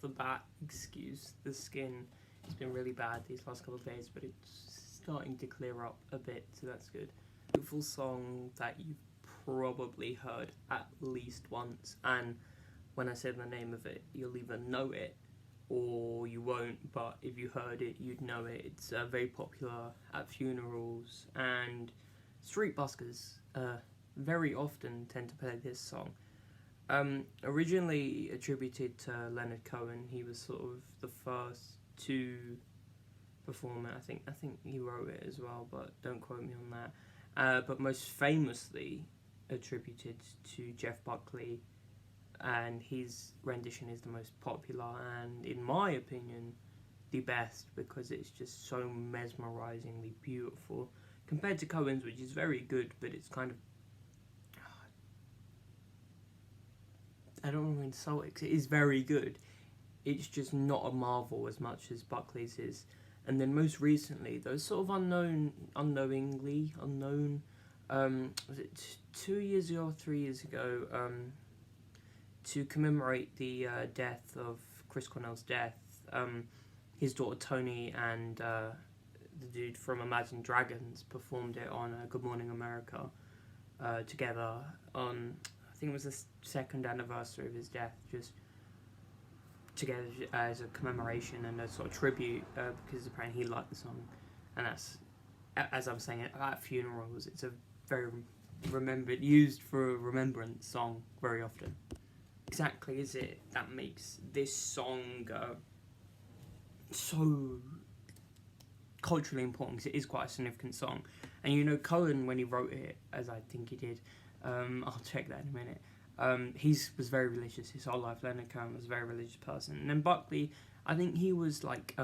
bat, excuse the skin. It's been really bad these last couple of days, but it's starting to clear up a bit, so that's good. Beautiful song that you've probably heard at least once, and when I say the name of it, you'll either know it or you won't, but if you heard it, you'd know it. It's very popular at funerals, and street buskers very often tend to play this song. Originally attributed to Leonard Cohen, he was sort of the first to perform it. I think he wrote it as well, but don't quote me on that. But most famously attributed to Jeff Buckley, and his rendition is the most popular and, in my opinion, the best, because it's just so mesmerizingly beautiful compared to Cohen's, which is very good, but it's kind of, I don't want to insult it, 'cause it is very good. It's just not a marvel as much as Buckley's is. And then most recently, those sort of unknown, was it 2 years ago or 3 years ago, to commemorate the death of Chris Cornell's death, his daughter Tony and the dude from Imagine Dragons performed it on Good Morning America together on, I think it was the second anniversary of his death, just together as a commemoration and a sort of tribute, because apparently he liked the song. And that's, as I'm saying, at funerals, it's a very used for a remembrance song very often. Exactly is it that makes this song so culturally important, because it is quite a significant song. And you know, Cohen, when he wrote it, as I think he did, I'll check that in a minute, he was very religious his whole life. Leonard Cohen was a very religious person. And then Buckley, I think he was like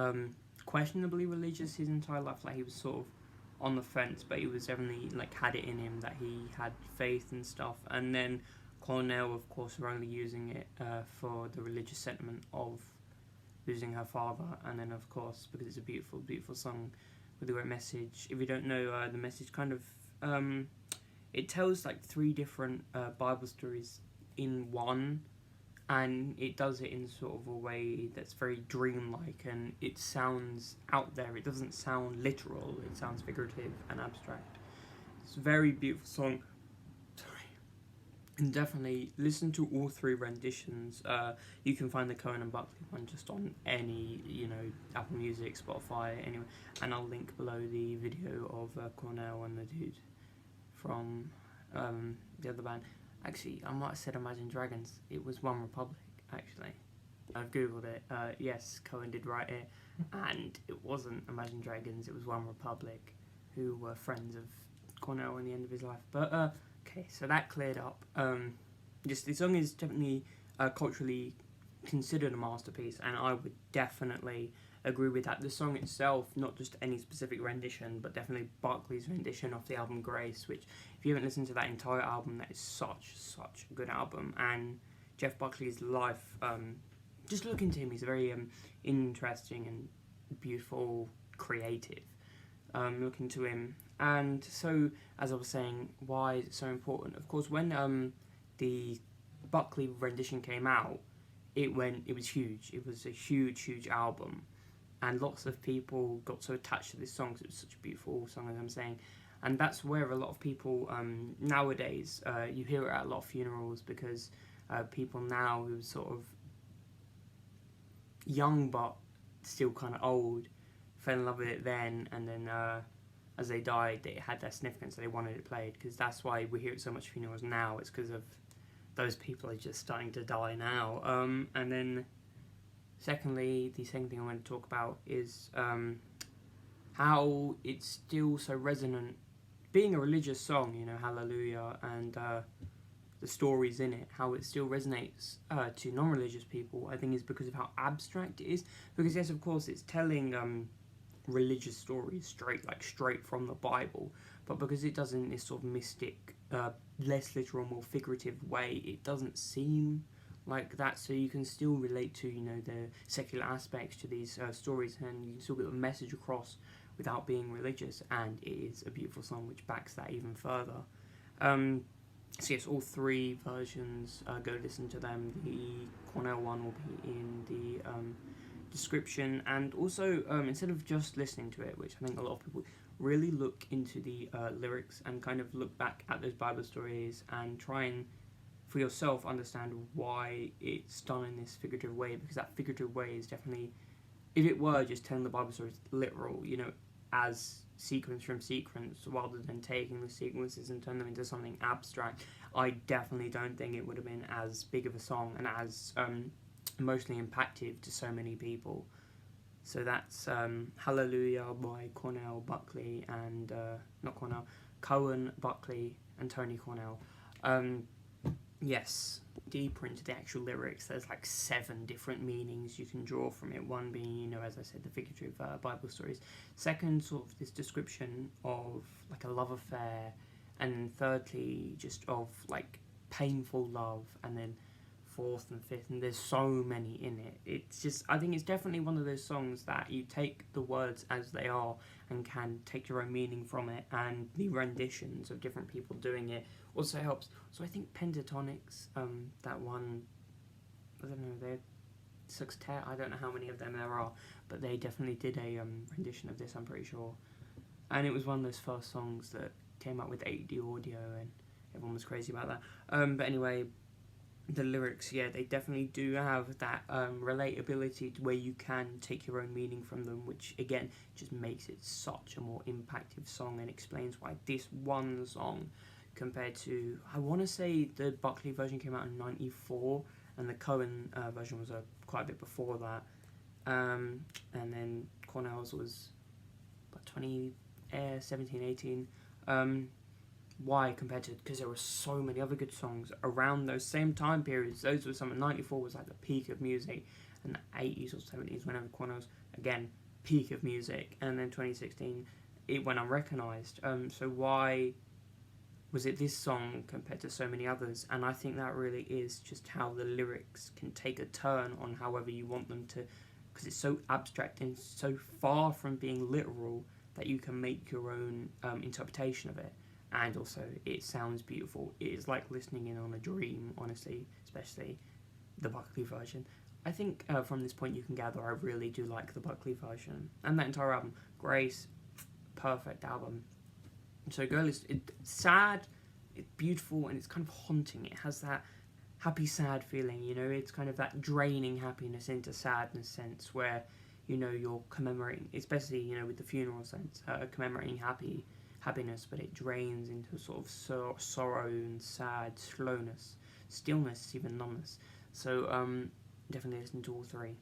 questionably religious his entire life. Like, he was sort of on the fence, but he was definitely like had it in him that he had faith and stuff. And then Cornell, of course, were only using it for the religious sentiment of losing her father, and then, of course, because it's a beautiful, beautiful song with a great message. If you don't know, the message kind of, it tells like 3 different Bible stories in one, and it does it in sort of a way that's very dreamlike, and it sounds out there. It doesn't sound literal, it sounds figurative and abstract. It's a very beautiful song. And definitely listen to all 3 renditions. You can find the Cohen and Buckley one just on any, Apple Music, Spotify, anyway. And I'll link below the video of Cornell and the dude from the other band. Actually, I might have said Imagine Dragons. It was One Republic, actually. I've googled it. Yes, Cohen did write it, and it wasn't Imagine Dragons. It was One Republic, who were friends of Cornell in the end of his life. But okay, so that cleared up. Just the song is definitely culturally considered a masterpiece, and I would definitely agree with that. The song itself, not just any specific rendition, but definitely Buckley's rendition of the album Grace, which, if you haven't listened to that entire album, that is such a good album. And Jeff Buckley's life, just look into him. He's very interesting and beautiful, creative. Look into him. And so, as I was saying, why is it so important? Of course, when the Buckley rendition came out, it was huge. It was a huge album, and lots of people got so attached to this song because it was such a beautiful song, as I'm saying. And that's where a lot of people nowadays, you hear it at a lot of funerals, because people now who are sort of young but still kind of old fell in love with it then, and then as they died, it had that significance, so they wanted it played, because that's why we hear it so much at funerals now. It's because of those people are just starting to die now. And then, secondly, the second thing I want to talk about is how it's still so resonant. Being a religious song, Hallelujah, and the stories in it, how it still resonates to non-religious people, I think is because of how abstract it is. Because, yes, of course, it's telling religious stories straight from the Bible, but because it does in this sort of mystic, less literal, more figurative way, it doesn't seem like that. So you can still relate to the secular aspects to these stories, and you can still get the message across without being religious. And it is a beautiful song which backs that even further. So yes, all 3 versions, go listen to them. The Cornell one will be in the description, and also instead of just listening to it, which I think a lot of people really look into the lyrics and kind of look back at those Bible stories and try and for yourself understand why it's done in this figurative way, because that figurative way is definitely, if it were just telling the Bible stories literal, as sequence from sequence, rather than taking the sequences and turn them into something abstract, I definitely don't think it would have been as big of a song and as emotionally impactful to so many people. So that's Hallelujah by Cornell, Buckley, and not Cornell, Cohen, Buckley, and Tony Cornell. Yes, deeper into the actual lyrics, there's like 7 different meanings you can draw from it. One being, as I said, the figurative Bible stories. Second, sort of this description of like a love affair. And thirdly, just of like painful love. And then fourth and fifth, and there's so many in it. It's just, I think it's definitely one of those songs that you take the words as they are and can take your own meaning from it, and the renditions of different people doing it also helps. So I think Pentatonics, that one, I don't know, they're sextet, I don't know how many of them there are, but they definitely did a rendition of this, I'm pretty sure. And it was one of those first songs that came up with 8D audio, and everyone was crazy about that. But anyway, the lyrics, yeah, they definitely do have that relatability to where you can take your own meaning from them, which again just makes it such a more impactful song and explains why this one song, compared to, I want to say the Buckley version came out in 94 and the Cohen version was quite a bit before that, and then Cornell's was about 2017, 18. Why compared to, because there were so many other good songs around those same time periods. Those were some, 94 was like the peak of music, and the 80s or 70s, whenever Cornell's, again, peak of music, and then 2016 it went unrecognised. So why was it this song compared to so many others? And I think that really is just how the lyrics can take a turn on however you want them to, because it's so abstract and so far from being literal that you can make your own interpretation of it. And also, it sounds beautiful. It is like listening in on a dream, honestly, especially the Buckley version. I think from this point you can gather I really do like the Buckley version. And that entire album, Grace, perfect album. So go listen. It's sad, it's beautiful, and it's kind of haunting. It has that happy, sad feeling, It's kind of that draining happiness into sadness sense where, you're commemorating, especially, with the funeral sense, commemorating happiness, but it drains into sort of sorrow and sad slowness, stillness, even numbness. So definitely listen to all 3.